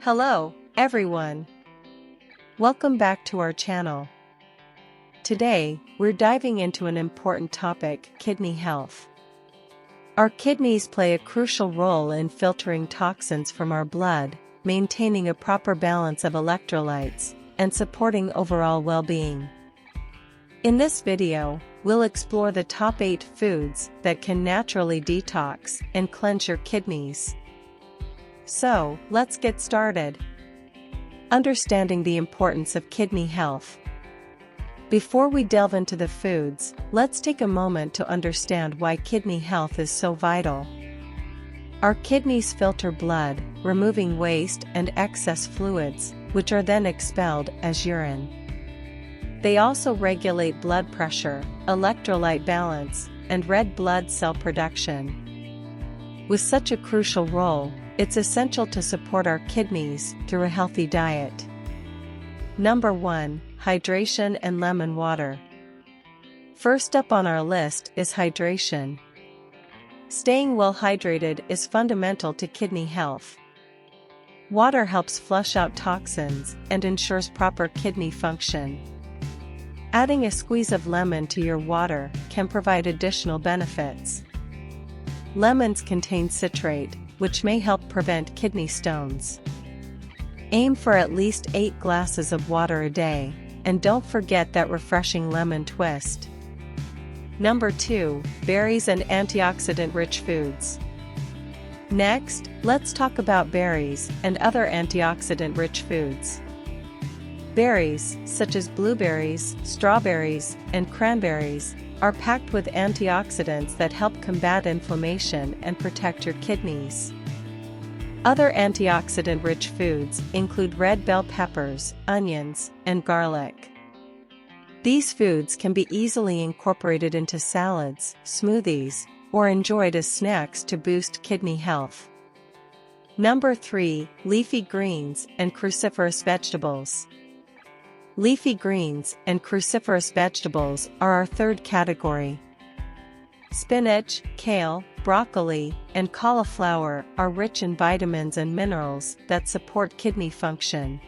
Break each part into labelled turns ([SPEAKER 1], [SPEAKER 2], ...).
[SPEAKER 1] Hello, everyone. Welcome back to our channel. Today, we're diving into an important topic, kidney health. Our kidneys play a crucial role in filtering toxins from our blood, maintaining a proper balance of electrolytes, and supporting overall well-being. In this video, we'll explore the top 8 foods that can naturally detox and cleanse your kidneys. So, let's get started. Understanding the importance of kidney health. Before we delve into the foods, let's take a moment to understand why kidney health is so vital. Our kidneys filter blood, removing waste and excess fluids, which are then expelled as urine. They also regulate blood pressure, electrolyte balance, and red blood cell production. With such a crucial role, it's essential to support our kidneys through a healthy diet. Number 1. Hydration and lemon water. First up on our list is hydration. Staying well hydrated is fundamental to kidney health. Water helps flush out toxins and ensures proper kidney function. Adding a squeeze of lemon to your water can provide additional benefits. Lemons contain citrate, which may help prevent kidney stones. Aim for at least 8 glasses of water a day, and don't forget that refreshing lemon twist. Number 2. Berries and antioxidant-rich foods. Next, let's talk about berries and other antioxidant-rich foods. Berries, such as blueberries, strawberries, and cranberries, are packed with antioxidants that help combat inflammation and protect your kidneys. Other antioxidant-rich foods include red bell peppers, onions, and garlic. These foods can be easily incorporated into salads, smoothies, or enjoyed as snacks to boost kidney health. Number 3. Leafy greens and cruciferous vegetables. Leafy greens and cruciferous vegetables are our third category. Spinach, kale, broccoli, and cauliflower are rich in vitamins and minerals that support kidney function.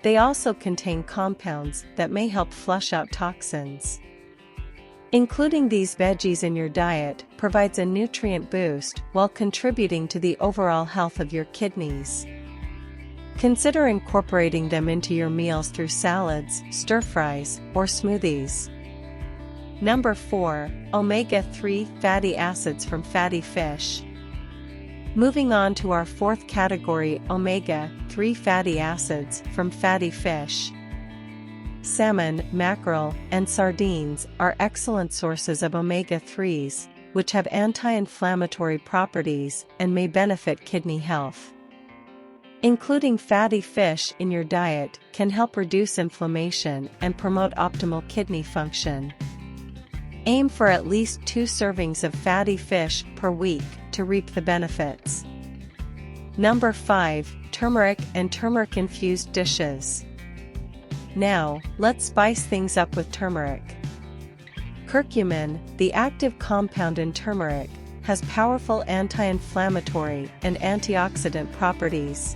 [SPEAKER 1] They also contain compounds that may help flush out toxins. Including these veggies in your diet provides a nutrient boost while contributing to the overall health of your kidneys. Consider incorporating them into your meals through salads, stir-fries, or smoothies. Number 4. Omega-3 fatty acids from fatty fish. Moving on to our fourth category, omega-3 fatty acids from fatty fish. Salmon, mackerel, and sardines are excellent sources of omega-3s, which have anti-inflammatory properties and may benefit kidney health. Including fatty fish in your diet can help reduce inflammation and promote optimal kidney function. Aim for at least 2 servings of fatty fish per week to reap the benefits. Number 5. Turmeric and turmeric-infused dishes. Now, let's spice things up with turmeric. Curcumin, the active compound in turmeric, has powerful anti-inflammatory and antioxidant properties.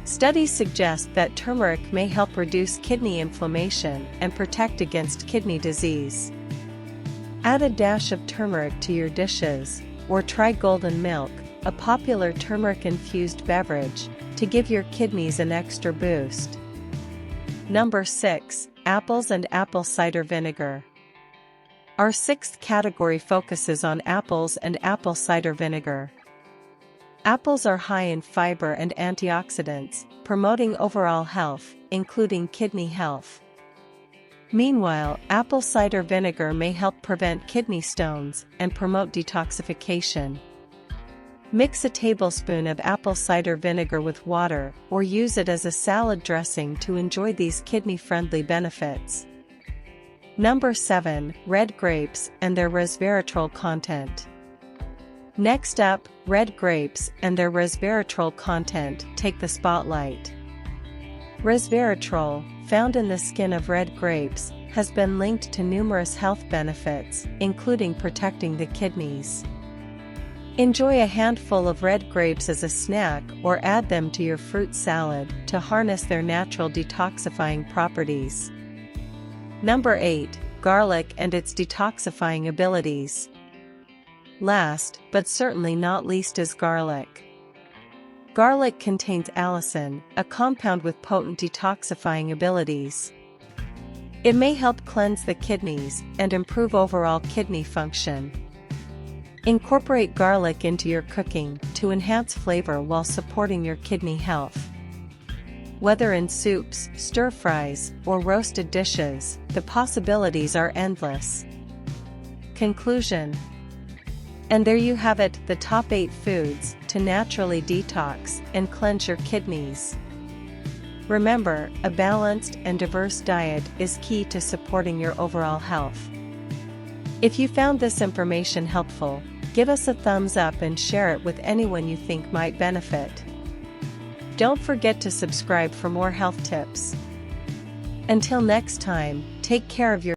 [SPEAKER 1] Studies suggest that turmeric may help reduce kidney inflammation and protect against kidney disease. Add a dash of turmeric to your dishes, or try golden milk, a popular turmeric-infused beverage, to give your kidneys an extra boost. Number 6. Apples and apple cider vinegar. Our 6th category focuses on apples and apple cider vinegar. Apples are high in fiber and antioxidants, promoting overall health, including kidney health. Meanwhile, apple cider vinegar may help prevent kidney stones and promote detoxification. Mix a tablespoon of apple cider vinegar with water or use it as a salad dressing to enjoy these kidney-friendly benefits. Number 7. Red grapes and their resveratrol content. Next up, red grapes and their resveratrol content take the spotlight. Resveratrol, found in the skin of red grapes, has been linked to numerous health benefits, including protecting the kidneys. Enjoy a handful of red grapes as a snack or add them to your fruit salad to harness their natural detoxifying properties. Number 8. Garlic and its detoxifying abilities. Last, but certainly not least, is garlic. Garlic contains allicin, a compound with potent detoxifying abilities. It may help cleanse the kidneys and improve overall kidney function. Incorporate garlic into your cooking to enhance flavor while supporting your kidney health. Whether in soups, stir-fries, or roasted dishes, the possibilities are endless. Conclusion. And there you have it, the top 8 foods to naturally detox and cleanse your kidneys. Remember, a balanced and diverse diet is key to supporting your overall health. If you found this information helpful, give us a thumbs up and share it with anyone you think might benefit. Don't forget to subscribe for more health tips. Until next time, take care of your